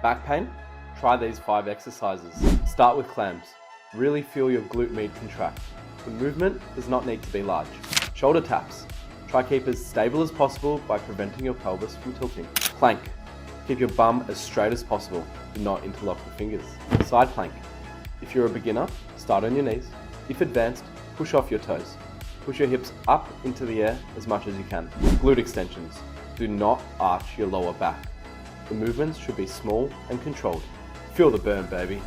Back pain? Try these 5 exercises. Start with clams. Really feel your glute med contract. The movement does not need to be large. Shoulder taps. Try keep as stable as possible by preventing your pelvis from tilting. Plank. Keep your bum as straight as possible. Do not interlock the fingers. Side plank. If you're a beginner, start on your knees. If advanced, push off your toes. Push your hips up into the air as much as you can. Glute extensions. Do not arch your lower back. The movements should be small and controlled. Feel the burn, baby.